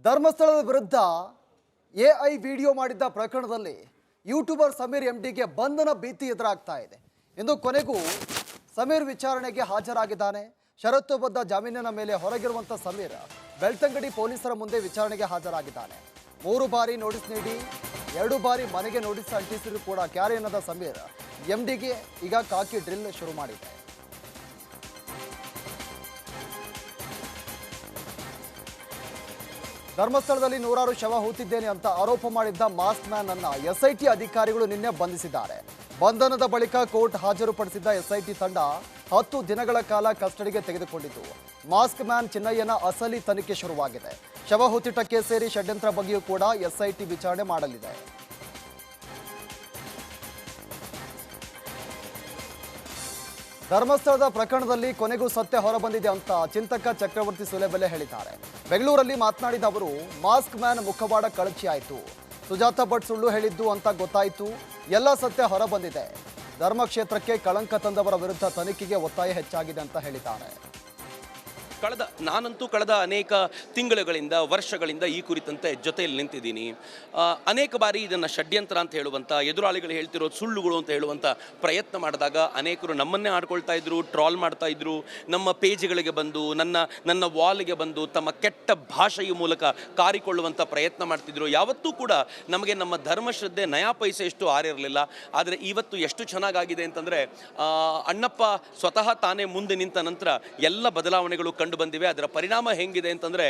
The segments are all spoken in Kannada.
ಧರ್ಮಸ್ಥಳದ ವಿರುದ್ಧ ಎಐ ವಿಡಿಯೋ ಮಾಡಿದ್ದ ಪ್ರಕರಣದಲ್ಲಿ ಯೂಟ್ಯೂಬರ್ ಸಮೀರ್ ಎಂಡಿಗೆ ಬಂಧನ ಭೀತಿ ಎದುರಾಗ್ತಾ ಇದೆ. ಇಂದು ಕೊನೆಗೂ ಸಮೀರ್ ವಿಚಾರಣೆಗೆ ಹಾಜರಾಗಿದ್ದಾನೆ. ಷರತ್ತುಬದ್ಧ ಜಾಮೀನಿನ ಮೇಲೆ ಹೊರಗಿರುವಂಥ ಸಮೀರ್ ಬೆಳ್ತಂಗಡಿ ಪೊಲೀಸರ ಮುಂದೆ ವಿಚಾರಣೆಗೆ ಹಾಜರಾಗಿದ್ದಾನೆ. 3 ಬಾರಿ ನೋಟಿಸ್ ನೀಡಿ 2 ಬಾರಿ ಮನೆಗೆ ನೋಟಿಸ್ ಅಂಟಿಸಿದ್ರು ಕೂಡ ಕ್ಯಾರೆ ಎನ್ನದ ಸಮೀರ್ ಎಂಡಿಗೆ ಈಗ ಕಾಕಿ ಡ್ರಿಲ್ ಶುರು ಮಾಡಿದೆ. ಧರ್ಮಸ್ಥಳದಲ್ಲಿ ನೂರಾರು ಶವ ಹೂತಿದ್ದೇನೆ ಅಂತ ಆರೋಪ ಮಾಡಿದ್ದ ಮಾಸ್ಕ್ ಮ್ಯಾನ್ ಅನ್ನ ಎಸ್ಐಟಿ ಅಧಿಕಾರಿಗಳು ನಿನ್ನೆ ಬಂಧಿಸಿದ್ದಾರೆ. ಬಂಧನದ ಬಳಿಕ ಕೋರ್ಟ್ ಹಾಜರುಪಡಿಸಿದ್ದ ಎಸ್ಐಟಿ ತಂಡ 10 ದಿನಗಳ ಕಾಲ ಕಸ್ಟಡಿಗೆ ತೆಗೆದುಕೊಂಡಿತು. ಮಾಸ್ಕ್ ಮ್ಯಾನ್ ಚಿನ್ನಯ್ಯನ ಅಸಲಿ ತನಿಖೆ ಶುರುವಾಗಿದೆ. ಶವ ಹೂತಿಟಕ್ಕೆ ಸೇರಿ ಷಡ್ಯಂತ್ರ ಬಗ್ಗೆಯೂ ಕೂಡ ಎಸ್ಐಟಿ ವಿಚಾರಣೆ ಮಾಡಲಿದೆ. ಧರ್ಮಸ್ಥಳದ ಪ್ರಕರಣದಲ್ಲಿ ಕೊನೆಗೂ ಸತ್ಯ ಹೊರಬಂದಿದೆ ಅಂತ ಚಿಂತಕ ಚಕ್ರವರ್ತಿ ಸುಲೇಬೆಲೆ ಹೇಳಿದ್ದಾರೆ. ಬೆಂಗಳೂರಲ್ಲಿ ಮಾತನಾಡಿದ ಅವರು, ಮಾಸ್ಕ್ ಮ್ಯಾನ್ ಮುಖವಾಡ ಕಳಚಿ ಆಯಿತು, ಸುಜಾತ ಭಟ್ ಸುಳ್ಳು ಹೇಳಿದ್ದು ಅಂತ ಗೊತ್ತಾಯಿತು, ಎಲ್ಲ ಸತ್ಯ ಹೊರಬಂದಿದೆ. ಧರ್ಮಕ್ಷೇತ್ರಕ್ಕೆ ಕಳಂಕ ತಂದವರ ವಿರುದ್ಧ ತನಿಖೆಗೆ ಒತ್ತಾಯ ಹೆಚ್ಚಾಗಿದೆ ಅಂತ ಹೇಳಿದ್ದಾರೆ. ನಾನಂತೂ ಕಳೆದ ಅನೇಕ ತಿಂಗಳುಗಳಿಂದ ವರ್ಷಗಳಿಂದ ಈ ಕುರಿತಂತೆ ಜೊತೆಯಲ್ಲಿ ನಿಂತಿದ್ದೀನಿ. ಅನೇಕ ಬಾರಿ ಇದನ್ನು ಷಡ್ಯಂತ್ರ ಅಂತ ಹೇಳುವಂಥ, ಎದುರಾಳಿಗಳು ಹೇಳ್ತಿರೋದು ಸುಳ್ಳುಗಳು ಅಂತ ಹೇಳುವಂಥ ಪ್ರಯತ್ನ ಮಾಡಿದಾಗ ಅನೇಕರು ನಮ್ಮನ್ನೇ ಆಡ್ಕೊಳ್ತಾ ಇದ್ರು, ಟ್ರಾಲ್ ಮಾಡ್ತಾ ಇದ್ರು. ನಮ್ಮ ಪೇಜ್ಗಳಿಗೆ ಬಂದು ನನ್ನ ವಾಲ್ಗೆ ಬಂದು ತಮ್ಮ ಕೆಟ್ಟ ಭಾಷೆಯ ಮೂಲಕ ಕಾರಿಕೊಳ್ಳುವಂಥ ಪ್ರಯತ್ನ ಮಾಡ್ತಿದ್ರು. ಯಾವತ್ತೂ ಕೂಡ ನಮಗೆ ನಮ್ಮ ಧರ್ಮಶ್ರದ್ಧೆ ನಯಾ ಪೈಸೆಯಷ್ಟು ಆರಿರಲಿಲ್ಲ. ಆದರೆ ಇವತ್ತು ಎಷ್ಟು ಚೆನ್ನಾಗಾಗಿದೆ ಅಂತಂದರೆ, ಅಣ್ಣಪ್ಪ ಸ್ವತಃ ತಾನೇ ಮುಂದೆ ನಿಂತ ನಂತರ ಎಲ್ಲ ಬದಲಾವಣೆಗಳು ಬಂದಿವೆ. ಅದರ ಪರಿಣಾಮ ಹೆಂಗಿದೆ ಅಂತಂದ್ರೆ,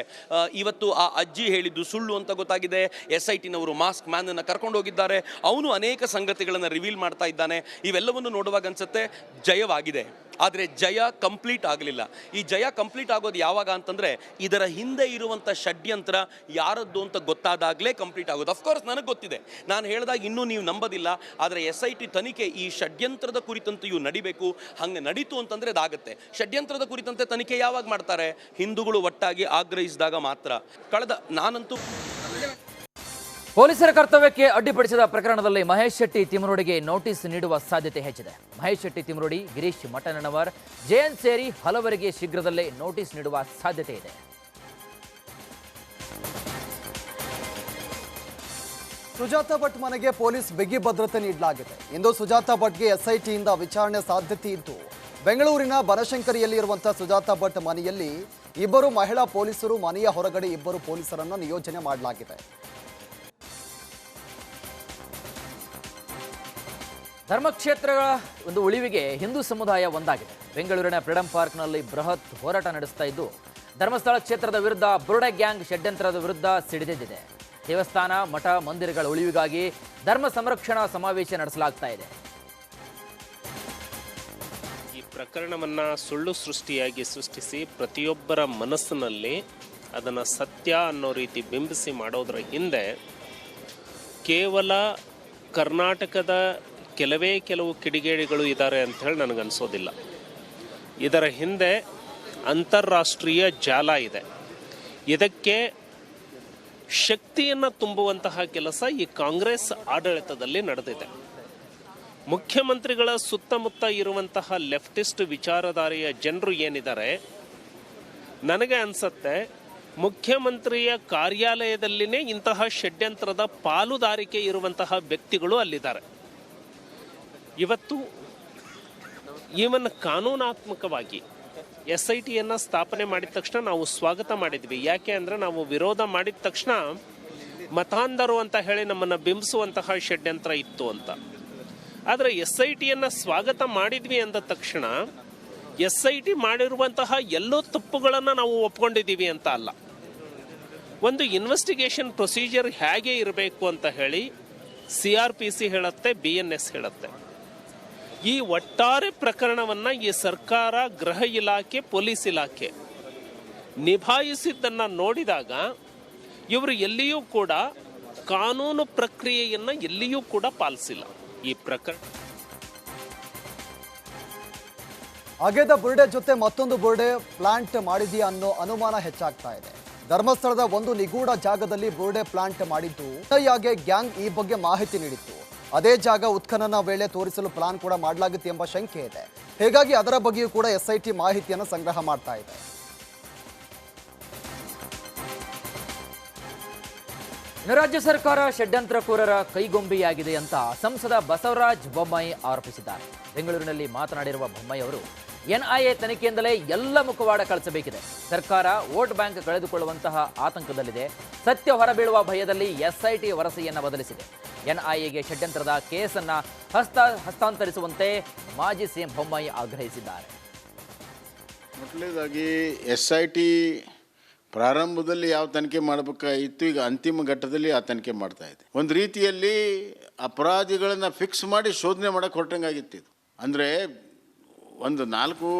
ಇವತ್ತು ಆ ಅಜ್ಜಿ ಹೇಳಿದ್ದು ಸುಳ್ಳು ಅಂತ ಗೊತ್ತಾಗಿದೆ. SITನವರು ಮಾಸ್ಕ್ ಮ್ಯಾನ್ ಅನ್ನು ಕರ್ಕೊಂಡು ಹೋಗಿದ್ದಾರೆ. ಅವನು ಅನೇಕ ಸಂಗತಿಗಳನ್ನು ರಿವೀಲ್ ಮಾಡ್ತಾ ಇದ್ದಾನೆ. ಇವೆಲ್ಲವನ್ನು ನೋಡುವಾಗ ಅನ್ಸುತ್ತೆ ಜಯವಾಗಿದೆ. ಆದರೆ ಜಯ ಕಂಪ್ಲೀಟ್ ಆಗಲಿಲ್ಲ. ಈ ಜಯ ಕಂಪ್ಲೀಟ್ ಆಗೋದು ಯಾವಾಗ ಅಂತಂದರೆ, ಇದರ ಹಿಂದೆ ಇರುವಂಥ ಷಡ್ಯಂತ್ರ ಯಾರದ್ದು ಅಂತ ಗೊತ್ತಾದಾಗಲೇ ಕಂಪ್ಲೀಟ್ ಆಗೋದು. ಅಫ್ಕೋರ್ಸ್ ನನಗೆ ಗೊತ್ತಿದೆ, ನಾನು ಹೇಳಿದಾಗ ಇನ್ನೂ ನೀವು ನಂಬೋದಿಲ್ಲ. ಆದರೆ SIT ತನಿಖೆ ಈ ಷಡ್ಯಂತ್ರದ ಕುರಿತಂತೆಯೂ ನಡಿಬೇಕು. ಹಾಗೆ ನಡೀತು ಅಂತಂದರೆ ಅದಾಗುತ್ತೆ. ಷಡ್ಯಂತ್ರದ ಕುರಿತಂತೆ ತನಿಖೆ ಯಾವಾಗ ಮಾಡ್ತಾರೆ? ಹಿಂದೂಗಳು ಒಟ್ಟಾಗಿ ಆಗ್ರಹಿಸಿದಾಗ ಮಾತ್ರ. ನಾನಂತೂ ಪೊಲೀಸರ ಕರ್ತವ್ಯಕ್ಕೆ ಅಡ್ಡಿಪಡಿಸಿದ ಪ್ರಕರಣದಲ್ಲಿ ಮಹೇಶ್ ಶೆಟ್ಟಿ ತಿಮರೋಡಿಗೆ ನೋಟಿಸ್ ನೀಡುವ ಸಾಧ್ಯತೆ ಹೆಚ್ಚಿದೆ. ಮಹೇಶ್ ಶೆಟ್ಟಿ ತಿಮರೋಡಿ, ಗಿರೀಶ್ ಮಠಣ್ಣನವರ್, ಜಯಂತ್ ಸೇರಿ ಹಲವರಿಗೆ ಶೀಘ್ರದಲ್ಲೇ ನೋಟಿಸ್ ನೀಡುವ ಸಾಧ್ಯತೆ ಇದೆ. ಸುಜಾತ ಭಟ್ ಮನೆಗೆ ಪೊಲೀಸ್ ಬಿಗಿ ಭದ್ರತೆ ನೀಡಲಾಗಿದೆ. ಇಂದು ಸುಜಾತ ಭಟ್ಗೆ SITಯಿಂದ ವಿಚಾರಣೆ ಸಾಧ್ಯತೆ ಇದ್ದು, ಬೆಂಗಳೂರಿನ ಬನಶಂಕರಿಯಲ್ಲಿ ಇರುವಂತಹ ಸುಜಾತ ಭಟ್ ಮನೆಯಲ್ಲಿ 2 ಮಹಿಳಾ ಪೊಲೀಸರು, ಮನೆಯ ಹೊರಗಡೆ 2 ಪೊಲೀಸರನ್ನು ನಿಯೋಜನೆ ಮಾಡಲಾಗಿದೆ. ಧರ್ಮಕ್ಷೇತ್ರಗಳ ಒಂದು ಉಳಿವಿಗೆ ಹಿಂದೂ ಸಮುದಾಯ ಒಂದಾಗಿದೆ. ಬೆಂಗಳೂರಿನ ಫ್ರೀಡಂ ಪಾರ್ಕ್ನಲ್ಲಿ ಬೃಹತ್ ಹೋರಾಟ ನಡೆಸ್ತಾ ಇದ್ದು, ಧರ್ಮಸ್ಥಳ ಕ್ಷೇತ್ರದ ವಿರುದ್ಧ ಬುರುಡೆ ಗ್ಯಾಂಗ್ ಷಡ್ಯಂತ್ರದ ವಿರುದ್ಧ ಸಿಡಿದೆದ್ದಿದೆ. ದೇವಸ್ಥಾನ, ಮಠ, ಮಂದಿರಗಳ ಉಳಿವಿಗಾಗಿ ಧರ್ಮ ಸಂರಕ್ಷಣಾ ಸಮಾವೇಶ ನಡೆಸಲಾಗ್ತಾ ಇದೆ. ಈ ಪ್ರಕರಣವನ್ನು ಸುಳ್ಳು ಸೃಷ್ಟಿಸಿ ಪ್ರತಿಯೊಬ್ಬರ ಮನಸ್ಸಿನಲ್ಲಿ ಅದನ್ನು ಸತ್ಯ ಅನ್ನೋ ರೀತಿ ಬಿಂಬಿಸಿ ಮಾಡೋದರ ಹಿಂದೆ ಕೇವಲ ಕರ್ನಾಟಕದ ಕೆಲವು ಕಿಡಿಗೇಡಿಗಳು ಇದ್ದಾರೆ ಅಂತ ಹೇಳಿ ನನಗನ್ಸೋದಿಲ್ಲ. ಇದರ ಹಿಂದೆ ಅಂತಾರಾಷ್ಟ್ರೀಯ ಜಾಲ ಇದೆ. ಇದಕ್ಕೆ ಶಕ್ತಿಯನ್ನು ತುಂಬುವಂತಹ ಕೆಲಸ ಈ ಕಾಂಗ್ರೆಸ್ ಆಡಳಿತದಲ್ಲಿ ನಡೆದಿದೆ. ಮುಖ್ಯಮಂತ್ರಿಗಳ ಸುತ್ತಮುತ್ತ ಇರುವಂತಹ ಲೆಫ್ಟಿಸ್ಟ್ ವಿಚಾರಧಾರೆಯ ಜನರು ಏನಿದ್ದಾರೆ, ನನಗೆ ಅನಿಸುತ್ತೆ ಮುಖ್ಯಮಂತ್ರಿಯ ಕಾರ್ಯಾಲಯದಲ್ಲಿನೇ ಇಂತಹ ಷಡ್ಯಂತ್ರದ ಪಾಲುದಾರಿಕೆ ಇರುವಂತಹ ವ್ಯಕ್ತಿಗಳು ಅಲ್ಲಿದ್ದಾರೆ. ಇವತ್ತು ಈವನ್ ಕಾನೂನಾತ್ಮಕವಾಗಿ SITಯನ್ನು ಸ್ಥಾಪನೆ ಮಾಡಿದ ತಕ್ಷಣ ನಾವು ಸ್ವಾಗತ ಮಾಡಿದ್ವಿ. ಯಾಕೆ ಅಂದರೆ, ನಾವು ವಿರೋಧ ಮಾಡಿದ ತಕ್ಷಣ ಮತಾಂಧರು ಅಂತ ಹೇಳಿ ನಮ್ಮನ್ನು ಬಿಂಬಿಸುವಂತಹ ಷಡ್ಯಂತ್ರ ಇತ್ತು ಅಂತ. ಆದರೆ SITಯನ್ನು ಸ್ವಾಗತ ಮಾಡಿದ್ವಿ ಅಂದ ತಕ್ಷಣ SIT ಮಾಡಿರುವಂತಹ ಎಲ್ಲೋ ತಪ್ಪುಗಳನ್ನು ನಾವು ಒಪ್ಕೊಂಡಿದ್ದೀವಿ ಅಂತ ಅಲ್ಲ. ಒಂದು ಇನ್ವೆಸ್ಟಿಗೇಷನ್ ಪ್ರೊಸೀಜರ್ ಹೇಗೆ ಇರಬೇಕು ಅಂತ ಹೇಳಿ CRPC ಹೇಳುತ್ತೆ, BNS ಹೇಳುತ್ತೆ. ಈ ಒಟ್ಟಾರೆ ಪ್ರಕರಣವನ್ನು ಈ ಸರ್ಕಾರ, ಗೃಹ ಇಲಾಖೆ, ಪೊಲೀಸ್ ಇಲಾಖೆ ನಿಭಾಯಿಸಿದ್ದನ್ನು ನೋಡಿದಾಗ ಇವರು ಎಲ್ಲಿಯೂ ಕೂಡ ಕಾನೂನು ಪ್ರಕ್ರಿಯೆಯನ್ನು ಎಲ್ಲಿಯೂ ಕೂಡ ಪಾಲಿಸಿಲ್ಲ. ಈ ಪ್ರಕರಣ ಅಗೆದ ಬುರುಡೆ ಜೊತೆ ಮತ್ತೊಂದು ಬುರುಡೆ ಪ್ಲಾಂಟ್ ಮಾಡಿದೆಯಾ ಅನ್ನೋ ಅನುಮಾನ ಹೆಚ್ಚಾಗ್ತಾ ಇದೆ. ಧರ್ಮಸ್ಥಳದ ಒಂದು ನಿಗೂಢ ಜಾಗದಲ್ಲಿ ಬುರುಡೆ ಪ್ಲಾಂಟ್ ಮಾಡಿದ್ದು, ಗ್ಯಾಂಗ್ ಈ ಬಗ್ಗೆ ಮಾಹಿತಿ ನೀಡಿತ್ತು. ಅದೇ ಜಾಗ ಉತ್ಖನನ ವೇಳೆ ತೋರಿಸಲು ಪ್ಲಾನ್ ಕೂಡ ಮಾಡಲಾಗಿತ್ತು ಎಂಬ ಶಂಕೆ ಇದೆ. ಹೀಗಾಗಿ ಅದರ ಬಗ್ಗೆಯೂ ಕೂಡ SIT ಮಾಹಿತಿಯನ್ನು ಸಂಗ್ರಹ ಮಾಡ್ತಾ ಇದೆ. ಇನ್ನು ರಾಜ್ಯ ಸರ್ಕಾರ ಷಡ್ಯಂತ್ರಕೋರರ ಕೈಗೊಂಬೆಯಾಗಿದೆ ಅಂತ ಸಂಸದ ಬಸವರಾಜ ಬೊಮ್ಮಾಯಿ ಆರೋಪಿಸಿದ್ದಾರೆ. ಬೆಂಗಳೂರಿನಲ್ಲಿ ಮಾತನಾಡಿರುವ ಬೊಮ್ಮಾಯಿ ಅವರು ಎನ್ಐಎ ತನಿಖೆಯಿಂದಲೇ ಎಲ್ಲ ಮುಖವಾಡ ಕಳಿಸಬೇಕಿದೆ. ಸರ್ಕಾರ ವೋಟ್ ಬ್ಯಾಂಕ್ ಕಳೆದುಕೊಳ್ಳುವಂತಹ ಆತಂಕದಲ್ಲಿದೆ. ಸತ್ಯ ಹೊರಬೀಳುವ ಭಯದಲ್ಲಿ ಎಸ್ಐಟಿ ವರಸೆಯನ್ನು ಬದಲಿಸಿದೆ. ಎನ್ಐಎಗೆ ಷಡ್ಯಂತ್ರದ ಕೇಸನ್ನು ಹಸ್ತಾಂತರಿಸುವಂತೆ ಮಾಜಿ ಸಿಎಂ ಬೊಮ್ಮಾಯಿ ಆಗ್ರಹಿಸಿದ್ದಾರೆ. ಮೊದಲನೇದಾಗಿ SIT ಪ್ರಾರಂಭದಲ್ಲಿ ಯಾವ ತನಿಖೆ ಮಾಡಬೇಕಾಗಿತ್ತು, ಈಗ ಅಂತಿಮ ಘಟ್ಟದಲ್ಲಿ ಆ ತನಿಖೆ ಮಾಡ್ತಾ ಇದೆ. ಒಂದು ರೀತಿಯಲ್ಲಿ ಅಪರಾಧಿಗಳನ್ನು ಫಿಕ್ಸ್ ಮಾಡಿ ಶೋಧನೆ ಮಾಡೋಕ್ಕೆ ಹೊರಟಂಗಾಗಿತ್ತು ಇದು. ಅಂದರೆ ಒಂದು 4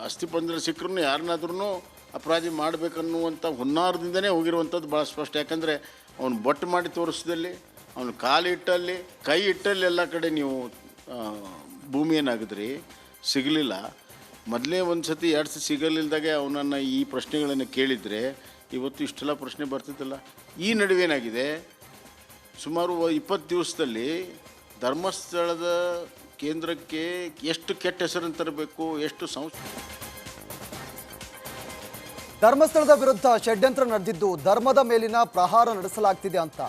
ಅಸ್ಥಿಪಂಜರ ಸಿಕ್ಕರೂ ಯಾರನ್ನಾದ್ರೂ ಅಪರಾಧಿ ಮಾಡಬೇಕನ್ನುವಂಥ ಹುನ್ನಾರದಿಂದನೇ ಹೋಗಿರುವಂಥದ್ದು ಭಾಳ ಸ್ಪಷ್ಟ. ಯಾಕಂದರೆ ಅವನು ಬೊಟ್ಟು ಮಾಡಿ ತೋರಿಸಿದಲ್ಲಿ, ಅವನು ಕಾಲಿಟ್ಟಲ್ಲಿ, ಕೈ ಇಟ್ಟಲ್ಲಿ ಎಲ್ಲ ಕಡೆ ನೀವು ಭೂಮಿ ಏನಾಗಿದ್ರಿ ಸಿಗಲಿಲ್ಲ. ಮೊದಲೇ ಒಂದು ಸತಿ 2 ಸತಿ ಸಿಗಲಿಲ್ಲದಾಗೆ ಅವನನ್ನು ಈ ಪ್ರಶ್ನೆಗಳನ್ನು ಕೇಳಿದರೆ ಇವತ್ತು ಇಷ್ಟೆಲ್ಲ ಪ್ರಶ್ನೆ ಬರ್ತಿದ್ದಲ್ಲ. ಈ ನಡುವೇನಾಗಿದೆ, ಸುಮಾರು 20 ದಿವಸದಲ್ಲಿ ಧರ್ಮಸ್ಥಳದ ಕೇಂದ್ರಕ್ಕೆ ಎಷ್ಟು ಕೆಟ್ಟ ಹೆಸರನ್ನು ತರಬೇಕು, ಎಷ್ಟು ಧರ್ಮಸ್ಥಳದ ವಿರುದ್ಧ ಷಡ್ಯಂತ್ರ ನಡೆದಿದ್ದು ಧರ್ಮದ ಮೇಲಿನ ಪ್ರಹಾರ ನಡೆಸಲಾಗ್ತಿದೆ ಅಂತ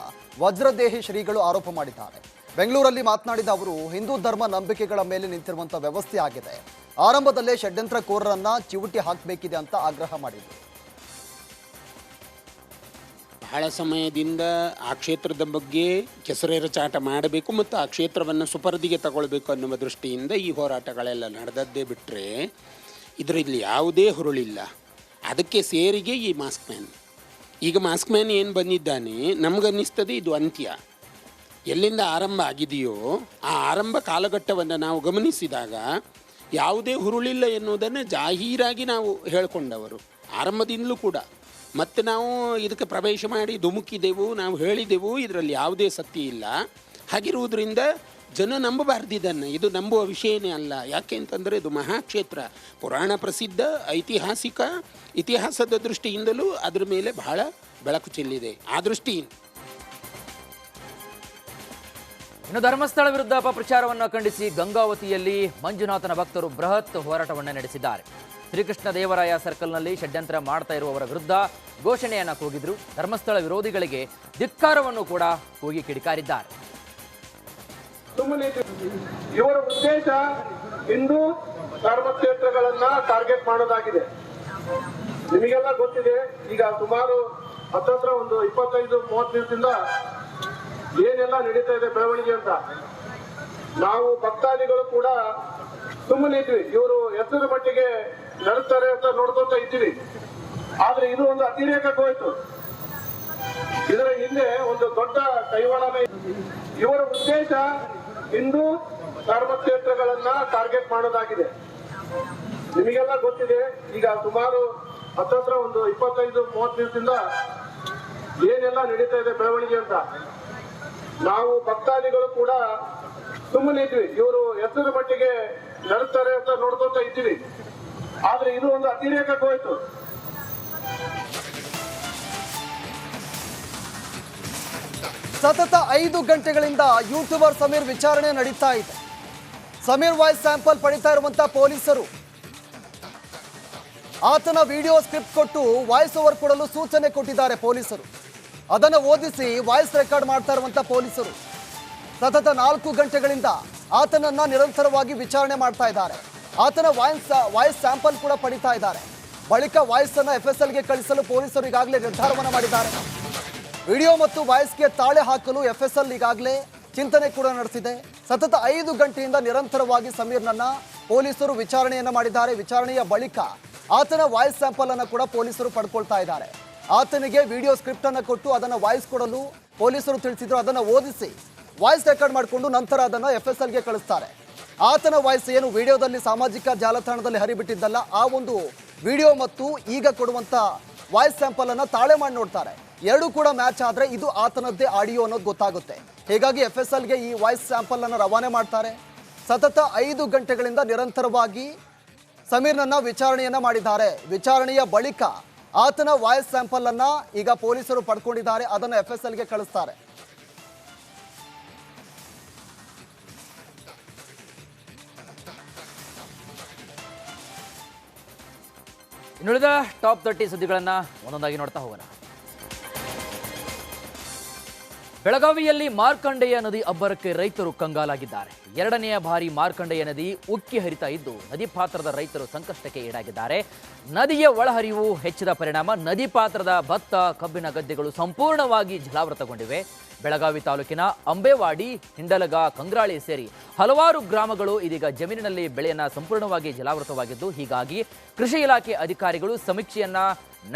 ವಜ್ರದೇಹಿ ಶ್ರೀಗಳು ಆರೋಪ ಮಾಡಿದ್ದಾರೆ. ಬೆಂಗಳೂರಲ್ಲಿ ಮಾತನಾಡಿದ ಅವರು, ಹಿಂದೂ ಧರ್ಮ ನಂಬಿಕೆಗಳ ಮೇಲೆ ನಿಂತಿರುವಂಥ ವ್ಯವಸ್ಥೆ ಆಗಿದೆ. ಆರಂಭದಲ್ಲೇ ಷಡ್ಯಂತ್ರಕೋರರನ್ನ ಚಿವುಟಿ ಹಾಕಬೇಕಿದೆ ಅಂತ ಆಗ್ರಹ ಮಾಡಿದರು. ಬಹಳ ಸಮಯದಿಂದ ಆ ಕ್ಷೇತ್ರದ ಬಗ್ಗೆ ಕೆಸರೆರಚಾಟ ಮಾಡಬೇಕು ಮತ್ತು ಆ ಕ್ಷೇತ್ರವನ್ನು ಸುಪರ್ದಿಗೆ ತಗೊಳ್ಬೇಕು ಅನ್ನುವ ದೃಷ್ಟಿಯಿಂದ ಈ ಹೋರಾಟಗಳೆಲ್ಲ ನಡೆದದ್ದೇ ಬಿಟ್ಟರೆ ಇದರಲ್ಲಿ ಯಾವುದೇ ಹುರುಳಿಲ್ಲ. ಅದಕ್ಕೆ ಸೇರಿಗೆ ಈ ಮಾಸ್ಕ್ ಮ್ಯಾನ್. ಈಗ ಮಾಸ್ಕ್ ಮ್ಯಾನ್ ಏನು ಬಂದಿದ್ದಾನೆ, ನಮಗನ್ನಿಸ್ತದೆ ಇದು ಅಂತ್ಯ. ಎಲ್ಲಿಂದ ಆರಂಭ ಆಗಿದೆಯೋ ಆ ಆರಂಭ ಕಾಲಘಟ್ಟವನ್ನು ನಾವು ಗಮನಿಸಿದಾಗ ಯಾವುದೇ ಹುರುಳಿಲ್ಲ ಎನ್ನುವುದನ್ನು ಜಾಹೀರಾಗಿ ನಾವು ಹೇಳಿಕೊಂಡವರು ಆರಂಭದಿಂದಲೂ ಕೂಡ. ಮತ್ತು ನಾವು ಇದಕ್ಕೆ ಪ್ರವೇಶ ಮಾಡಿ ಧುಮುಕಿದೆವು, ನಾವು ಹೇಳಿದೆವು, ಇದರಲ್ಲಿ ಯಾವುದೇ ಸತ್ಯ ಇಲ್ಲ. ಹಾಗಿರುವುದರಿಂದ ಜನ ನಂಬಬಾರ್ದು ಇದನ್ನು. ಇದು ನಂಬುವ ವಿಷಯನೇ ಅಲ್ಲ. ಯಾಕೆ ಅಂತಂದರೆ ಇದು ಮಹಾಕ್ಷೇತ್ರ, ಪುರಾಣ ಪ್ರಸಿದ್ಧ, ಐತಿಹಾಸಿಕ, ಇತಿಹಾಸದ ದೃಷ್ಟಿಯಿಂದಲೂ ಅದರ ಮೇಲೆ ಬಹಳ ಬೆಳಕು ಚೆಲ್ಲಿದೆ. ಆ ದೃಷ್ಟಿಯಿಂದ ಇನ್ನು ಧರ್ಮಸ್ಥಳ ವಿರುದ್ಧ ಅಪಪ್ರಚಾರವನ್ನು ಖಂಡಿಸಿ ಗಂಗಾವತಿಯಲ್ಲಿ ಮಂಜುನಾಥನ ಭಕ್ತರು ಬೃಹತ್ ಹೋರಾಟವನ್ನು ನಡೆಸಿದ್ದಾರೆ. ಶ್ರೀಕೃಷ್ಣ ದೇವರಾಯ ಸರ್ಕಲ್ನಲ್ಲಿ ಷಡ್ಯಂತ್ರ ಮಾಡ್ತಾ ಇರುವವರ ವಿರುದ್ಧ ಘೋಷಣೆಯನ್ನು ಕೂಗಿದ್ರು. ಧರ್ಮಸ್ಥಳ ವಿರೋಧಿಗಳಿಗೆ ಧಿಕ್ಕಾರವನ್ನು ಕೂಡ ಕೂಗಿ ಕಿಡಿಕಾರಿದ್ದಾರೆ. ಇವರ ಉದ್ದೇಶ ಹಿಂದೂ ಧರ್ಮಕ್ಷೇತ್ರಗಳನ್ನ ಟಾರ್ಗೆಟ್ ಮಾಡೋದಾಗಿದೆ. ನಿಮಗೆಲ್ಲ ಗೊತ್ತಿದೆ, ಈಗ ಸುಮಾರು ಹತ್ತತ್ರ ಒಂದು 25-30 ದಿವಸದಿಂದ ಏನೆಲ್ಲ ನಡೀತಾ ಇದೆ ಬೆಳವಣಿಗೆ ಅಂತ. ನಾವು ಭಕ್ತಾದಿಗಳು ಕೂಡ ಸುಮ್ಮನೆ ಇದ್ವಿ, ಇವರು ಎಷ್ಟರ ಮಟ್ಟಿಗೆ ನಡೆಸ್ತಾರೆ ಅಂತ ನೋಡ್ಕೊಂತ ಇದ್ದೀವಿ. ಆದ್ರೆ ಇದು ಒಂದು ಅತಿರೇಕಕ್ಕೆ ಹೋಯ್ತು. ಇದರ ಹಿಂದೆ ಒಂದು ದೊಡ್ಡ ಕೈವಾಡನೇ. ಇವರ ಉದ್ದೇಶ ಹಿಂದೂ ಧರ್ಮಕ್ಷೇತ್ರಗಳನ್ನ ಟಾರ್ಗೆಟ್ ಮಾಡೋದಾಗಿದೆ. ನಿಮಗೆಲ್ಲ ಗೊತ್ತಿದೆ, ಈಗ ಸುಮಾರು ಹತ್ತತ್ರ ಒಂದು 25-30 ದಿವಸದಿಂದ ಏನೆಲ್ಲ ನಡೀತಾ ಇದೆ ಬೆಳವಣಿಗೆ ಅಂತ. ನಾವು ಭಕ್ತಾದಿಗಳು ಕೂಡ ಸುಮ್ಮನೆ ಇದ್ವಿ, ಇವರು ಎಷ್ಟರ ಮಟ್ಟಿಗೆ ನಡೆಸ್ತಾರೆ ಅಂತ ನೋಡ್ಕೊಂತ ಇದ್ದೀವಿ. ಆದ್ರೆ ಇದು ಒಂದು ಅತಿರೇಕಕ್ಕೆ ಹೋಯ್ತು. ಸತತ 5 ಗಂಟೆಗಳಿಂದ ಯೂಟ್ಯೂಬರ್ ಸಮೀರ್ ವಿಚಾರಣೆ ನಡೀತಾ ಇದೆ. ಸಮೀರ್ ವಾಯ್ಸ್ ಸ್ಯಾಂಪಲ್ ಪಡಿತಾ ಇರುವಂತ ಪೊಲೀಸರು ಆತನ ವಿಡಿಯೋ ಸ್ಕ್ರಿಪ್ಟ್ ಕೊಟ್ಟು ವಾಯ್ಸ್ ಓವರ್ ಕೊಡಲು ಸೂಚನೆ ಕೊಟ್ಟಿದ್ದಾರೆ ಪೊಲೀಸರು. ಅದನ್ನು ಓದಿಸಿ ವಾಯ್ಸ್ ರೆಕಾರ್ಡ್ ಮಾಡ್ತಾ ಇರುವಂತ ಪೊಲೀಸರು ಸತತ 4 ಗಂಟೆಗಳಿಂದ ಆತನನ್ನ ನಿರಂತರವಾಗಿ ವಿಚಾರಣೆ ಮಾಡ್ತಾ ಇದ್ದಾರೆ. ಆತನ ವಾಯ್ಸ್ ಸ್ಯಾಂಪಲ್ ಕೂಡ ಪಡಿತಾ ಇದ್ದಾರೆ. ಬಳಿಕ ವಾಯ್ಸ್ ಅನ್ನ FSLಗೆ ಕಳಿಸಲು ಪೊಲೀಸರು ಈಗಾಗಲೇ ನಿರ್ಧಾರವನ್ನು ಮಾಡಿದ್ದಾರೆ. ವಿಡಿಯೋ ಮತ್ತು ವಾಯ್ಸ್ಗೆ ತಾಳೆ ಹಾಕಲು FSL ಈಗಾಗಲೇ ಚಿಂತನೆ ಕೂಡ ನಡೆಸಿದೆ. ಸತತ 5 ಗಂಟೆಯಿಂದ ನಿರಂತರವಾಗಿ ಸಮೀರ್ನನ್ನ ಪೊಲೀಸರು ವಿಚಾರಣೆಯನ್ನ ಮಾಡಿದ್ದಾರೆ. ವಿಚಾರಣೆಯ ಬಳಿಕ ಆತನ ವಾಯ್ಸ್ ಸ್ಯಾಂಪಲ್ ಅನ್ನು ಕೂಡ ಪೊಲೀಸರು ಪಡ್ಕೊಳ್ತಾ ಇದ್ದಾರೆ. ಆತನಿಗೆ ವಿಡಿಯೋ ಸ್ಕ್ರಿಪ್ಟ್ ಅನ್ನು ಕೊಟ್ಟು ಅದನ್ನು ವಾಯ್ಸ್ ಕೊಡಲು ಪೊಲೀಸರು ತಿಳಿಸಿದ್ರು. ಅದನ್ನು ಓದಿಸಿ ವಾಯ್ಸ್ ರೆಕಾರ್ಡ್ ಮಾಡಿಕೊಂಡು ನಂತರ ಅದನ್ನು FSLಗೆ ಕಳಿಸ್ತಾರೆ. ಆತನ ವಾಯ್ಸ್ ಏನು ವಿಡಿಯೋದಲ್ಲಿ ಸಾಮಾಜಿಕ ಜಾಲತಾಣದಲ್ಲಿ ಹರಿಬಿಟ್ಟಿದ್ದಲ್ಲ, ಆ ಒಂದು ವಿಡಿಯೋ ಮತ್ತು ಈಗ ಕೊಡುವಂಥ ವಾಯ್ಸ್ ಸ್ಯಾಂಪಲ್ ಅನ್ನು ತಾಳೆ ಮಾಡಿ ನೋಡ್ತಾರೆ. ಎರಡೂ ಕೂಡ ಮ್ಯಾಚ್ ಆದರೆ ಇದು ಆತನದ್ದೇ ಆಡಿಯೋ ಅನ್ನೋದು ಗೊತ್ತಾಗುತ್ತೆ. ಹೀಗಾಗಿ FSLಗೆ ಈ ವಾಯ್ಸ್ ಸ್ಯಾಂಪಲ್ ಅನ್ನು ರವಾನೆ ಮಾಡ್ತಾರೆ. ಸತತ 5 ಗಂಟೆಗಳಿಂದ ನಿರಂತರವಾಗಿ ಸಮೀರ್ನನ್ನ ವಿಚಾರಣೆಯನ್ನ ಮಾಡಿದ್ದಾರೆ. ವಿಚಾರಣೆಯ ಬಳಿಕ ಆತನ ವಾಯ್ಸ್ ಸ್ಯಾಂಪಲ್ ಅನ್ನ ಈಗ ಪೊಲೀಸರು ಪಡ್ಕೊಂಡಿದ್ದಾರೆ. ಅದನ್ನು FSLಗೆ ಕಳಿಸ್ತಾರೆ. ಇನ್ನುಳಿದ ಟಾಪ್ 30 ಸುದ್ದಿಗಳನ್ನು ಒಂದೊಂದಾಗಿ ನೋಡ್ತಾ ಹೋಗೋಣ. ಬೆಳಗಾವಿಯಲ್ಲಿ ಮಾರ್ಕಂಡೆಯ ನದಿ ಅಬ್ಬರಕ್ಕೆ ರೈತರು ಕಂಗಾಲಾಗಿದ್ದಾರೆ. ಎರಡನೆಯ ಬಾರಿ ಮಾರ್ಕಂಡೆಯ ನದಿ ಉಕ್ಕಿ ಹರಿತಾ ಇದ್ದು ನದಿ ಪಾತ್ರದ ರೈತರು ಸಂಕಷ್ಟಕ್ಕೆ ಈಡಾಗಿದ್ದಾರೆ. ನದಿಯ ಒಳಹರಿವು ಹೆಚ್ಚಿದ ಪರಿಣಾಮ ನದಿ ಪಾತ್ರದ ಭತ್ತ, ಕಬ್ಬಿನ ಗದ್ದೆಗಳು ಸಂಪೂರ್ಣವಾಗಿ ಜಲಾವೃತಗೊಂಡಿವೆ. ಬೆಳಗಾವಿ ತಾಲೂಕಿನ ಅಂಬೇವಾಡಿ, ಹಿಂಡಲಗ, ಕಂಗ್ರಾಳಿ ಸೇರಿ ಹಲವಾರು ಗ್ರಾಮಗಳು ಇದೀಗ ಜಮೀನಿನಲ್ಲಿ ಬೆಳೆಯನ್ನ ಸಂಪೂರ್ಣವಾಗಿ ಜಲಾವೃತವಾಗಿದ್ದು, ಹೀಗಾಗಿ ಕೃಷಿ ಇಲಾಖೆ ಅಧಿಕಾರಿಗಳು ಸಮೀಕ್ಷೆಯನ್ನ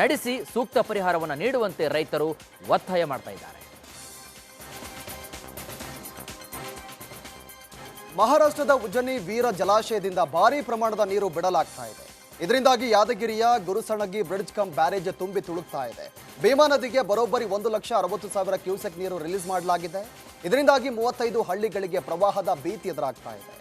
ನಡೆಸಿ ಸೂಕ್ತ ಪರಿಹಾರವನ್ನು ನೀಡುವಂತೆ ರೈತರು ಒತ್ತಾಯ ಮಾಡ್ತಾ ಇದ್ದಾರೆ. ಮಹಾರಾಷ್ಟ್ರದ ಉಜ್ಜನಿ ವೀರ ಜಲಾಶಯದಿಂದ ಭಾರೀ ಪ್ರಮಾಣದ ನೀರು ಬಿಡಲಾಗ್ತಾ ಇದೆ. ಇದರಿಂದಾಗಿ ಯಾದಗಿರಿಯ ಗುರುಸಣಗಿ ಬ್ರಿಡ್ಜ್ ಕಮ್ ಬ್ಯಾರೇಜ್ ತುಂಬಿ ತುಳುಕ್ತಾ ಇದೆ. ಭೀಮಾ ನದಿಗೆ ಬರೋಬ್ಬರಿ 1,60,000 ಕ್ಯೂಸೆಕ್ ನೀರು ರಿಲೀಸ್ ಮಾಡಲಾಗಿದೆ. ಇದರಿಂದಾಗಿ 35 ಹಳ್ಳಿಗಳಿಗೆ ಪ್ರವಾಹದ ಭೀತಿ ಎದುರಾಗ್ತಾ ಇದೆ.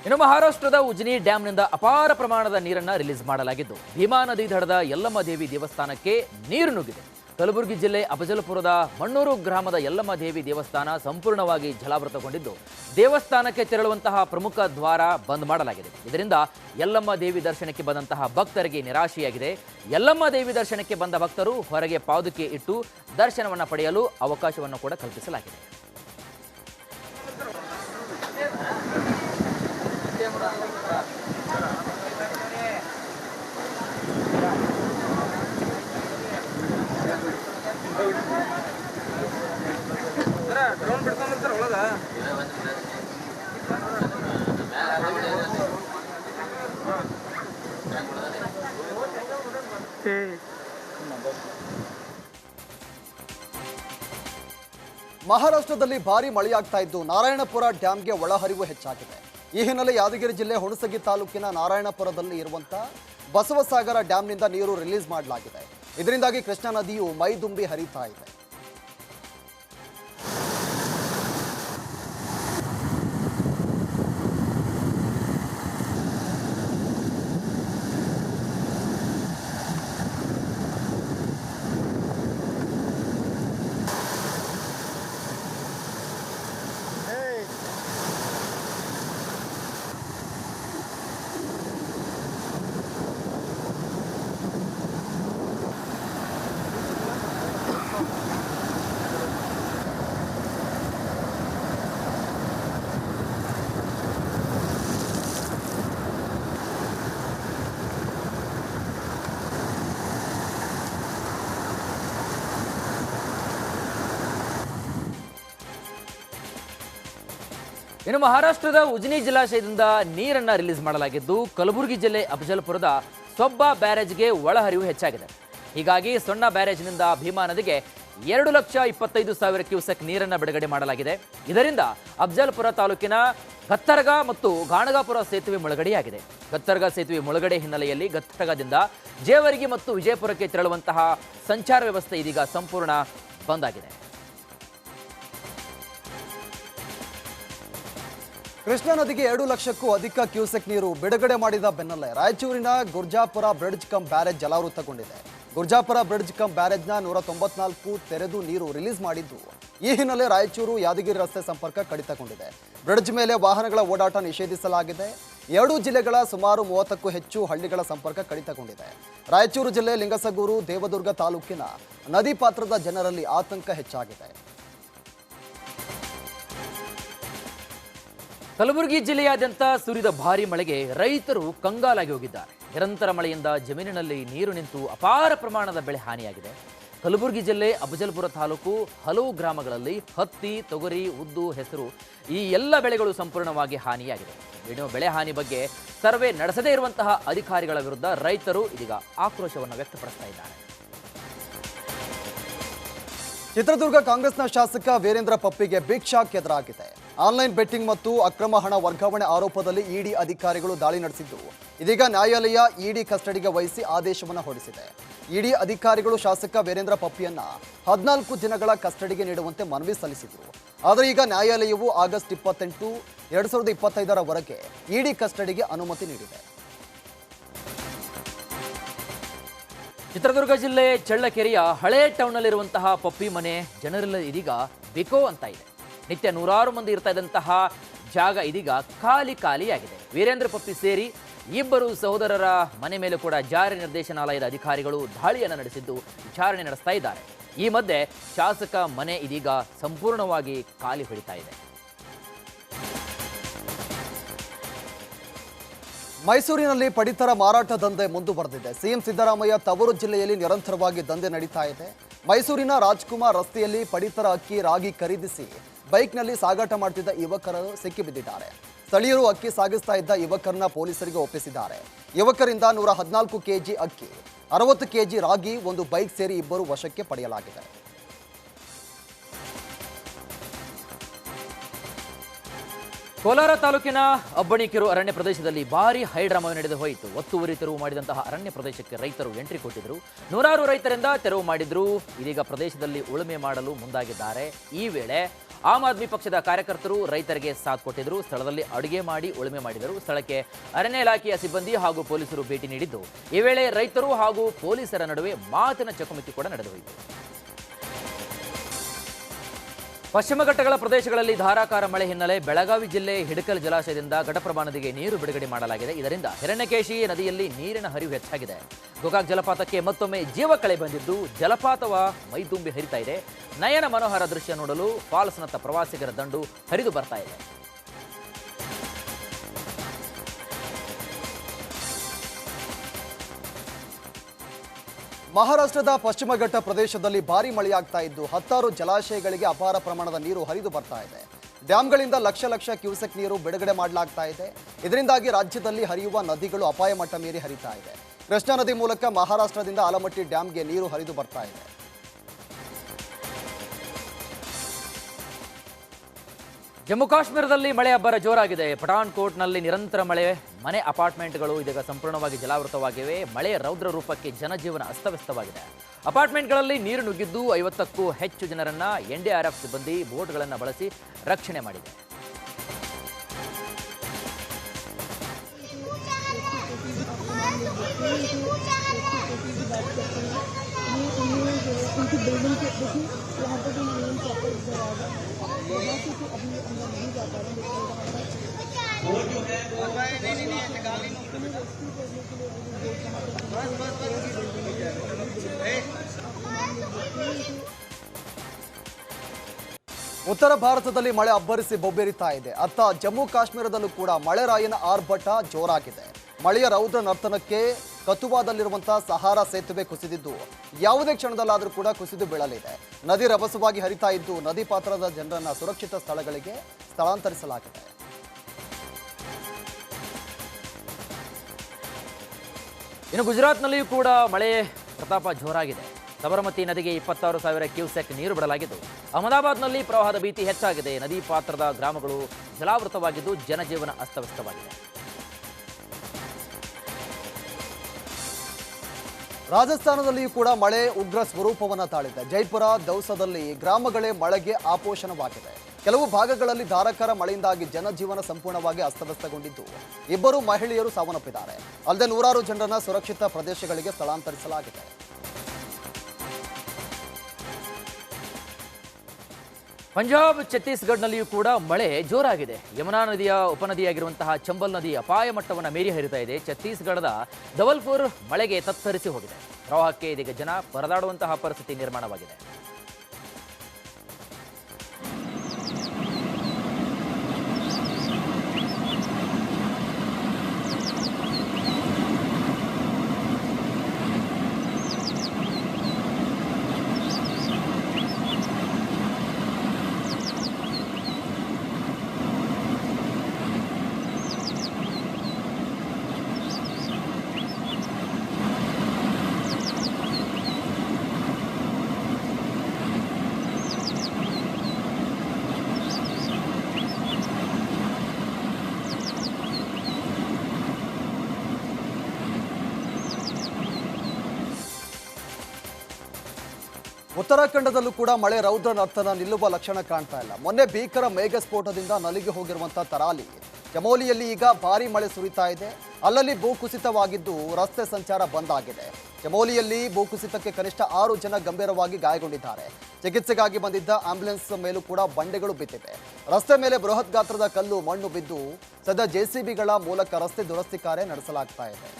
ಇನ್ನು ಮಹಾರಾಷ್ಟ್ರದ ಉಜ್ನಿ ಡ್ಯಾಂನಿಂದ ಅಪಾರ ಪ್ರಮಾಣದ ನೀರನ್ನು ರಿಲೀಸ್ ಮಾಡಲಾಗಿದ್ದು ಭೀಮಾ ನದಿ ದಡದ ಯಲ್ಲಮ್ಮ ದೇವಿ ದೇವಸ್ಥಾನಕ್ಕೆ ನೀರು ನುಗ್ಗಿದೆ. ಕಲಬುರಗಿ ಜಿಲ್ಲೆ ಅಫಜಲಪುರದ ಮಣ್ಣೂರು ಗ್ರಾಮದ ಯಲ್ಲಮ್ಮ ದೇವಿ ದೇವಸ್ಥಾನ ಸಂಪೂರ್ಣವಾಗಿ ಜಲಾವೃತಗೊಂಡಿದ್ದು ದೇವಸ್ಥಾನಕ್ಕೆ ತೆರಳುವಂತಹ ಪ್ರಮುಖ ದ್ವಾರ ಬಂದ್ ಮಾಡಲಾಗಿದೆ. ಇದರಿಂದ ಯಲ್ಲಮ್ಮ ದೇವಿ ದರ್ಶನಕ್ಕೆ ಬಂದಂತಹ ಭಕ್ತರಿಗೆ ನಿರಾಶೆಯಾಗಿದೆ. ಯಲ್ಲಮ್ಮ ದೇವಿ ದರ್ಶನಕ್ಕೆ ಬಂದ ಭಕ್ತರು ಹೊರಗೆ ಪಾದುಕೆ ಇಟ್ಟು ದರ್ಶನವನ್ನು ಪಡೆಯಲು ಅವಕಾಶವನ್ನು ಕೂಡ ಕಲ್ಪಿಸಲಾಗಿದೆ. ಮಹಾರಾಷ್ಟ್ರದಲ್ಲಿ ಭಾರೀ ಮಳೆಯಾಗ್ತಾ ಇದ್ದು ನಾರಾಯಣಪುರ ಡ್ಯಾಂಗೆ ಒಳಹರಿವು ಹೆಚ್ಚಾಗಿದೆ. ಈ ಹಿನ್ನೆಲೆ ಯಾದಗಿರಿ ಜಿಲ್ಲೆ ಹುಣಸಗಿ ತಾಲೂಕಿನ ನಾರಾಯಣಪುರದಲ್ಲಿ ಇರುವಂತಹ ಬಸವಸಾಗರ ಡ್ಯಾಂನಿಂದ ನೀರು ರಿಲೀಸ್ ಮಾಡಲಾಗಿದೆ. ಇದರಿಂದಾಗಿ ಕೃಷ್ಣಾ ನದಿಯು ಮೈದುಂಬಿ ಹರಿತಾ ಇದೆ. ಇನ್ನು ಮಹಾರಾಷ್ಟ್ರದ ಉಜ್ನಿ ಜಲಾಶಯದಿಂದ ನೀರನ್ನು ರಿಲೀಸ್ ಮಾಡಲಾಗಿದ್ದು ಕಲಬುರಗಿ ಜಿಲ್ಲೆ ಅಫಜಲಪುರದ ಸೊಬ್ಬ ಬ್ಯಾರೇಜ್ಗೆ ಒಳಹರಿವು ಹೆಚ್ಚಾಗಿದೆ. ಹೀಗಾಗಿ ಸೊಣ್ಣ ಬ್ಯಾರೇಜ್ನಿಂದ ಭೀಮಾ ನದಿಗೆ 2,25,000 ಕ್ಯೂಸೆಕ್ ನೀರನ್ನು ಬಿಡುಗಡೆ ಮಾಡಲಾಗಿದೆ. ಇದರಿಂದ ಅಫಜಲಪುರ ತಾಲೂಕಿನ ಗತ್ತರಗ ಮತ್ತು ಗಾಣಗಾಪುರ ಸೇತುವೆ ಮುಳುಗಡೆಯಾಗಿದೆ. ಗತ್ತರಗ ಸೇತುವೆ ಮುಳುಗಡೆ ಹಿನ್ನೆಲೆಯಲ್ಲಿ ಗತ್ತರಗದಿಂದ ಜೇವರ್ಗಿ ಮತ್ತು ವಿಜಯಪುರಕ್ಕೆ ತೆರಳುವಂತಹ ಸಂಚಾರ ವ್ಯವಸ್ಥೆ ಇದೀಗ ಸಂಪೂರ್ಣ ಬಂದ್ ಆಗಿದೆ. ಕೃಷ್ಣಾ ನದಿಗೆ 2 ಲಕ್ಷಕ್ಕೂ ಅಧಿಕ ಕ್ಯೂಸೆಕ್ ನೀರು ಬಿಡುಗಡೆ ಮಾಡಿದ ಬೆನ್ನಲ್ಲೇ ರಾಯಚೂರಿನ ಗುರ್ಜಾಪುರ ಬ್ರಿಡ್ಜ್ ಕಮ್ ಬ್ಯಾರೇಜ್ ಜಲಾವೃತಗೊಂಡಿದೆ. ಗುರ್ಜಾಪುರ ಬ್ರಿಡ್ಜ್ ಕಮ್ ಬ್ಯಾರೇಜ್ನ 194 ತೆರೆದು ನೀರು ರಿಲೀಸ್ ಮಾಡಿದ್ದು, ಈ ಹಿನ್ನೆಲೆ ರಾಯಚೂರು ಯಾದಗಿರಿ ರಸ್ತೆ ಸಂಪರ್ಕ ಕಡಿತಗೊಂಡಿದೆ. ಬ್ರಿಡ್ಜ್ ಮೇಲೆ ವಾಹನಗಳ ಓಡಾಟ ನಿಷೇಧಿಸಲಾಗಿದೆ. 2 ಜಿಲ್ಲೆಗಳ ಸುಮಾರು 30ಕ್ಕೂ ಹೆಚ್ಚು ಹಳ್ಳಿಗಳ ಸಂಪರ್ಕ ಕಡಿತಗೊಂಡಿದೆ. ರಾಯಚೂರು ಜಿಲ್ಲೆ ಲಿಂಗಸಗೂರು, ದೇವದುರ್ಗ ತಾಲೂಕಿನ ನದಿ ಪಾತ್ರದ ಜನರಲ್ಲಿ ಆತಂಕ ಹೆಚ್ಚಾಗಿದೆ. ಕಲಬುರಗಿ ಜಿಲ್ಲೆಯಾದ್ಯಂತ ಸುರಿದ ಭಾರೀ ಮಳೆಗೆ ರೈತರು ಕಂಗಾಲಾಗಿ ಹೋಗಿದ್ದಾರೆ. ನಿರಂತರ ಮಳೆಯಿಂದ ಜಮೀನಿನಲ್ಲಿ ನೀರು ನಿಂತು ಅಪಾರ ಪ್ರಮಾಣದ ಬೆಳೆ ಹಾನಿಯಾಗಿದೆ. ಕಲಬುರಗಿ ಜಿಲ್ಲೆ ಅಫಜಲಪುರ ತಾಲೂಕು ಹಲವು ಗ್ರಾಮಗಳಲ್ಲಿ ಹತ್ತಿ, ತೊಗರಿ, ಉದ್ದು, ಹೆಸರು ಈ ಎಲ್ಲ ಬೆಳೆಗಳು ಸಂಪೂರ್ಣವಾಗಿ ಹಾನಿಯಾಗಿದೆ. ಇನ್ನು ಬೆಳೆ ಹಾನಿ ಬಗ್ಗೆ ಸರ್ವೆ ನಡೆಸದೇ ಇರುವಂತಹ ಅಧಿಕಾರಿಗಳ ವಿರುದ್ಧ ರೈತರು ಇದೀಗ ಆಕ್ರೋಶವನ್ನು ವ್ಯಕ್ತಪಡಿಸ್ತಾ ಇದ್ದಾರೆ. ಚಿತ್ರದುರ್ಗ ಕಾಂಗ್ರೆಸ್ನ ಶಾಸಕ ವೀರೇಂದ್ರ ಪಪ್ಪಿಗೆ ಬಿಗ್ ಶಾಕ್ ಎದುರಾಗಿದೆ. ಆನ್ಲೈನ್ ಬೆಟ್ಟಿಂಗ್ ಮತ್ತು ಅಕ್ರಮ ಹಣ ವರ್ಗಾವಣೆ ಆರೋಪದಲ್ಲಿ ಇಡಿ ಅಧಿಕಾರಿಗಳು ದಾಳಿ ನಡೆಸಿದ್ದು, ಇದೀಗ ನ್ಯಾಯಾಲಯ ಇಡಿ ಕಸ್ಟಡಿಗೆ ವಹಿಸಿ ಆದೇಶವನ್ನು ಹೊರಡಿಸಿದೆ. ಇಡಿ ಅಧಿಕಾರಿಗಳು ಶಾಸಕ ವೀರೇಂದ್ರ ಪಪ್ಪಿಯನ್ನ 14 ದಿನಗಳ ಕಸ್ಟಡಿಗೆ ನೀಡುವಂತೆ ಮನವಿ ಸಲ್ಲಿಸಿದರು. ಆದರೆ ಈಗ ನ್ಯಾಯಾಲಯವು ಆಗಸ್ಟ್ 28, 2025 ಇಡಿ ಕಸ್ಟಡಿಗೆ ಅನುಮತಿ ನೀಡಿದೆ. ಚಿತ್ರದುರ್ಗ ಜಿಲ್ಲೆ ಚಳ್ಳಕೆರೆಯ ಹಳೆ ಟೌನ್ನಲ್ಲಿರುವಂತಹ ಪಪ್ಪಿ ಮನೆ ಜನರೆಲ್ಲ ಇದೀಗ ಬಿಕೋ ಅಂತ ಇದೆ. ನಿತ್ಯ ನೂರಾರು ಮಂದಿ ಇರ್ತಾ ಇದ್ದಂತಹ ಜಾಗ ಇದೀಗ ಖಾಲಿಯಾಗಿದೆ. ವೀರೇಂದ್ರ ಪಪ್ಪಿ ಸೇರಿ ಇಬ್ಬರು ಸಹೋದರರ ಮನೆ ಮೇಲೆ ಕೂಡ ಜಾರಿ ನಿರ್ದೇಶನಾಲಯದ ಅಧಿಕಾರಿಗಳು ದಾಳಿಯನ್ನು ನಡೆಸಿದ್ದು ವಿಚಾರಣೆ ನಡೆಸ್ತಾ ಇದ್ದಾರೆ. ಈ ಮಧ್ಯೆ ಶಾಸಕ ಮನೆ ಇದೀಗ ಸಂಪೂರ್ಣವಾಗಿ ಖಾಲಿ ಹೊಡಿತಾ ಇದೆ. ಮೈಸೂರಿನಲ್ಲಿ ಪಡಿತರ ಮಾರಾಟ ದಂಧೆ ಮುಂದುವರೆದಿದೆ. ಸಿಎಂ ಸಿದ್ದರಾಮಯ್ಯ ತವರು ಜಿಲ್ಲೆಯಲ್ಲಿ ನಿರಂತರವಾಗಿ ದಂಧೆ ನಡೀತಾ ಇದೆ. ಮೈಸೂರಿನ ರಾಜ್ಕುಮಾರ್ ರಸ್ತೆಯಲ್ಲಿ ಪಡಿತರ ಅಕ್ಕಿ ರಾಗಿ ಖರೀದಿಸಿ ಬೈಕ್ನಲ್ಲಿ ಸಾಗಾಟ ಮಾಡ್ತಿದ್ದ ಯುವಕರು ಸಿಕ್ಕಿಬಿದ್ದಿದ್ದಾರೆ. ಸ್ಥಳೀಯರು ಅಕ್ಕಿ ಸಾಗಿಸ್ತಾ ಇದ್ದ ಯುವಕರನ್ನ ಪೊಲೀಸರಿಗೆ ಒಪ್ಪಿಸಿದ್ದಾರೆ. ಯುವಕರಿಂದ 114 ಕೆಜಿ ಅಕ್ಕಿ, 60 ಕೆಜಿ ರಾಗಿ, ಒಂದು ಬೈಕ್ ಸೇರಿ ಇಬ್ಬರು ವಶಕ್ಕೆ ಪಡೆಯಲಾಗಿದೆ. ಕೋಲಾರ ತಾಲೂಕಿನ ಅಬ್ಬಣಿಕೆರೆ ಅರಣ್ಯ ಪ್ರದೇಶದಲ್ಲಿ ಭಾರೀ ಹೈಡ್ರಾಮಾ ನಡೆದು ಹೋಯಿತು. ಒತ್ತುವರಿ ತೆರವು ಮಾಡಿದಂತಹ ಅರಣ್ಯ ಪ್ರದೇಶಕ್ಕೆ ರೈತರು ಎಂಟ್ರಿ ಕೊಟ್ಟಿದ್ರು. ನೂರಾರು ರೈತರಿಂದ ತೆರವು ಮಾಡಿದ್ರು. ಇದೀಗ ಪ್ರದೇಶದಲ್ಲಿ ಉಳುಮೆ ಮಾಡಲು ಮುಂದಾಗಿದ್ದಾರೆ. ಈ ವೇಳೆ ಆಮ್ ಆದ್ಮಿ ಪಕ್ಷದ ಕಾರ್ಯಕರ್ತರು ರೈತರಿಗೆ ಸಾಥ್ ಕೊಟ್ಟಿದ್ರು. ಸ್ಥಳದಲ್ಲಿ ಅಡುಗೆ ಮಾಡಿ ಉಳುಮೆ ಮಾಡಿದರು. ಸ್ಥಳಕ್ಕೆ ಅರಣ್ಯ ಇಲಾಖೆಯ ಸಿಬ್ಬಂದಿ ಹಾಗೂ ಪೊಲೀಸರು ಭೇಟಿ ನೀಡಿದ್ದು, ಈ ವೇಳೆ ರೈತರು ಹಾಗೂ ಪೊಲೀಸರ ನಡುವೆ ಮಾತಿನ ಚಕಮಕಿ ಕೂಡ ನಡೆದು ಹೋಯಿತು. ಪಶ್ಚಿಮ ಘಟ್ಟಗಳ ಪ್ರದೇಶಗಳಲ್ಲಿ ಧಾರಾಕಾರ ಮಳೆ ಹಿನ್ನೆಲೆ ಬೆಳಗಾವಿ ಜಿಲ್ಲೆ ಹಿಡಕಲ್ ಜಲಾಶಯದಿಂದ ಘಟಪ್ರಭಾ ನದಿಗೆ ನೀರು ಬಿಡುಗಡೆ ಮಾಡಲಾಗಿದೆ. ಇದರಿಂದ ಹಿರಣ್ಯಕೇಶಿ ನದಿಯಲ್ಲಿ ನೀರಿನ ಹರಿವು ಹೆಚ್ಚಾಗಿದೆ. ಗೋಕಾಕ್ ಜಲಪಾತಕ್ಕೆ ಮತ್ತೊಮ್ಮೆ ಜೀವ ಕಳೆ ಬಂದಿದ್ದು ಜಲಪಾತವ ಮೈದುಂಬಿ ಹರಿತಾ ಇದೆ. ನಯನ ಮನೋಹರ ದೃಶ್ಯ ನೋಡಲು ಫಾಲ್ಸ್ನತ್ತ ಪ್ರವಾಸಿಗರ ದಂಡು ಹರಿದು ಬರ್ತಾ ಇದೆ. ಮಹಾರಾಷ್ಟ್ರದ ಪಶ್ಚಿಮ ಘಟ್ಟ ಪ್ರದೇಶದಲ್ಲಿ ಭಾರೀ ಮಳೆಯಾಗ್ತಾ ಇದ್ದು ಹತ್ತಾರು ಜಲಾಶಯಗಳಿಗೆ ಅಪಾರ ಪ್ರಮಾಣದ ನೀರು ಹರಿದು ಬರ್ತಾ ಇದೆ. ಡ್ಯಾಂಗಳಿಂದ ಲಕ್ಷ ಕ್ಯೂಸೆಕ್ ನೀರು ಬಿಡುಗಡೆ ಮಾಡಲಾಗ್ತಾ ಇದೆ. ಇದರಿಂದಾಗಿ ರಾಜ್ಯದಲ್ಲಿ ಹರಿಯುವ ನದಿಗಳು ಅಪಾಯ ಮಟ್ಟ ಮೀರಿ ಹರಿತಾ ಇದೆ. ಕೃಷ್ಣಾ ನದಿ ಮೂಲಕ ಮಹಾರಾಷ್ಟ್ರದಿಂದ ಆಲಮಟ್ಟಿ ಡ್ಯಾಂಗೆ ನೀರು ಹರಿದು ಬರ್ತಾ ಇದೆ. ಜಮ್ಮು ಕಾಶ್ಮೀರದಲ್ಲಿ ಮಳೆ ಅಬ್ಬರ ಜೋರಾಗಿದೆ. ಪಠಾನ್ಕೋಟ್ನಲ್ಲಿ ನಿರಂತರ ಮಳೆ, ಮನೆ ಅಪಾರ್ಟ್ಮೆಂಟ್ಗಳು ಇದೀಗ ಸಂಪೂರ್ಣವಾಗಿ ಜಲಾವೃತವಾಗಿವೆ. ಮಳೆ ರೌದ್ರ ರೂಪಕ್ಕೆ ಜನಜೀವನ ಅಸ್ತವ್ಯಸ್ತವಾಗಿದೆ. ಅಪಾರ್ಟ್ಮೆಂಟ್ಗಳಲ್ಲಿ ನೀರು ನುಗ್ಗಿದ್ದು 50ಕ್ಕೂ ಹೆಚ್ಚು ಜನರನ್ನ ಎನ್ಡಿಆರ್ಎಫ್ ಸಿಬ್ಬಂದಿ ಬೋಟ್ಗಳನ್ನು ಬಳಸಿ ರಕ್ಷಣೆ ಮಾಡಿದೆ. ಉತ್ತರ ಭಾರತದಲ್ಲಿ ಮಳೆ ಅಬ್ಬರಿಸಿ ಬೊಬ್ಬೆರಿತಾ ಇದೆ. ಅತ್ತ ಜಮ್ಮು ಕಾಶ್ಮೀರದಲ್ಲೂ ಕೂಡ ಮಳೆರಾಯನ ಆರ್ಭಟ ಜೋರಾಗಿದೆ. ಮಳೆಯ ರೌದ್ರ ನರ್ತನಕ್ಕೆ ಕತುವಾದಲ್ಲಿರುವಂತಹ ಸಹಾರಾ ಸೇತುವೆ ಕುಸಿದಿದ್ದು ಯಾವುದೇ ಕ್ಷಣದಲ್ಲಾದರೂ ಕೂಡ ಕುಸಿದು ಬೀಳಲಿದೆ. ನದಿ ರಭಸವಾಗಿ ಹರಿತಾ ಇದ್ದು ನದಿ ಪಾತ್ರದ ಜನರನ್ನ ಸುರಕ್ಷಿತ ಸ್ಥಳಗಳಿಗೆ ಸ್ಥಳಾಂತರಿಸಲಾಗಿದೆ. ಇನ್ನು ಗುಜರಾತ್ನಲ್ಲಿಯೂ ಕೂಡ ಮಳೆ ಪ್ರತಾಪ ಜೋರಾಗಿದೆ. ಸಬರಮತಿ ನದಿಗೆ 26,000 ಕ್ಯೂಸೆಕ್ ನೀರು ಬಿಡಲಾಗಿದ್ದು ಅಹಮದಾಬಾದ್ನಲ್ಲಿ ಪ್ರವಾಹದ ಭೀತಿ ಹೆಚ್ಚಾಗಿದೆ. ನದಿ ಪಾತ್ರದ ಗ್ರಾಮಗಳು ಜಲಾವೃತವಾಗಿದ್ದು ಜನಜೀವನ ಅಸ್ತವ್ಯಸ್ತವಾಗಿದೆ. ರಾಜಸ್ಥಾನದಲ್ಲಿಯೂ ಕೂಡ ಮಳೆ ಉಗ್ರ ಸ್ವರೂಪವನ್ನು ತಾಳಿದೆ. ಜೈಪುರ, ದೌಸದಲ್ಲಿ ಗ್ರಾಮಗಳೇ ಮಳೆಗೆ ಆಪೋಷಣವಾಗಿದೆ. ಕೆಲವು ಭಾಗಗಳಲ್ಲಿ ಧಾರಾಕಾರ ಮಳೆಯಿಂದಾಗಿ ಜನಜೀವನ ಸಂಪೂರ್ಣವಾಗಿ ಅಸ್ತವ್ಯಸ್ತಗೊಂಡಿದ್ದು ಇಬ್ಬರು ಮಹಿಳೆಯರು ಸಾವನ್ನಪ್ಪಿದ್ದಾರೆ. ಅಲ್ಲದೆ ನೂರಾರು ಜನರನ್ನ ಸುರಕ್ಷಿತ ಪ್ರದೇಶಗಳಿಗೆ ಸ್ಥಳಾಂತರಿಸಲಾಗಿದೆ. ಪಂಜಾಬ್, ಛತ್ತೀಸ್ಗಢ್ನಲ್ಲಿಯೂ ಕೂಡ ಮಳೆ ಜೋರಾಗಿದೆ. ಯಮುನಾ ನದಿಯ ಉಪನದಿಯಾಗಿರುವಂತಹ ಚಂಬಲ್ ನದಿ ಅಪಾಯ ಮಟ್ಟವನ್ನು ಮೀರಿ ಹರಿತಾ ಇದೆ. ಛತ್ತೀಸ್ಗಢದ ಧವಲ್ಪುರ್ ಮಳೆಗೆ ತತ್ತರಿಸಿ ಹೋಗಿದೆ. ಪ್ರವಾಹಕ್ಕೆ ಇದೀಗ ಜನ ಪರದಾಡುವಂತಹ ಪರಿಸ್ಥಿತಿ ನಿರ್ಮಾಣವಾಗಿದೆ. ಉತ್ತರಾಖಂಡದಲ್ಲೂ ಕೂಡ ಮಳೆ ರೌದ್ರ ನರ್ತನ ನಿಲ್ಲುವ ಲಕ್ಷಣ ಕಾಣ್ತಾ ಇಲ್ಲ. ಮೊನ್ನೆ ಭೀಕರ ಮೇಘಸ್ಫೋಟದಿಂದ ನಲಿಗೆ ಹೋಗಿರುವಂತಹ ತರಾಲಿ ಚಮೋಲಿಯಲ್ಲಿ ಈಗ ಭಾರೀ ಮಳೆ ಸುರಿತಾ ಇದೆ. ಅಲ್ಲಲ್ಲಿ ಭೂಕುಸಿತವಾಗಿದ್ದು ರಸ್ತೆ ಸಂಚಾರ ಬಂದ್ ಆಗಿದೆ. ಚಮೋಲಿಯಲ್ಲಿ ಭೂಕುಸಿತಕ್ಕೆ ಕನಿಷ್ಠ 6 ಜನ ಗಂಭೀರವಾಗಿ ಗಾಯಗೊಂಡಿದ್ದಾರೆ. ಚಿಕಿತ್ಸೆಗಾಗಿ ಬಂದಿದ್ದ ಆಂಬ್ಯುಲೆನ್ಸ್ ಮೇಲೂ ಕೂಡ ಬಂಡೆಗಳು ಬಿದ್ದಿವೆ. ರಸ್ತೆ ಮೇಲೆ ಬೃಹತ್ ಗಾತ್ರದ ಕಲ್ಲು ಮಣ್ಣು ಬಿದ್ದು ಸದ್ಯ ಜೆಸಿಬಿಗಳ ಮೂಲಕ ರಸ್ತೆ ದುರಸ್ತಿ ಕಾರ್ಯ ನಡೆಸಲಾಗ್ತಾ ಇದೆ.